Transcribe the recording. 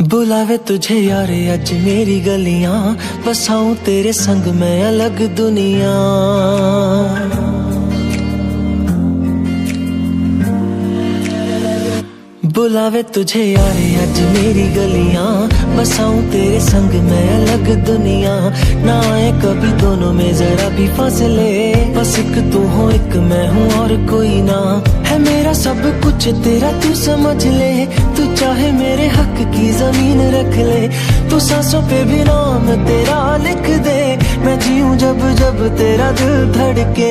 बुलावे तुझे यार अज मेरी गलियां, बसाऊं तेरे संग मैं अलग दुनिया। बुलावे तुझे यार अज मेरी गलियां, बसाऊं तेरे संग मैं अलग दुनिया। ना आए कभी दोनों में जरा भी फासले, बस एक तू हो एक मैं हूँ और कोई ना। है मेरा सब कुछ तेरा तू समझ ले, तू चाहे मेरे हक की जमीन रख ले। तू सांसों पे भी नाम तेरा लिख दे, मैं जीऊं जब जब तेरा दिल धड़के।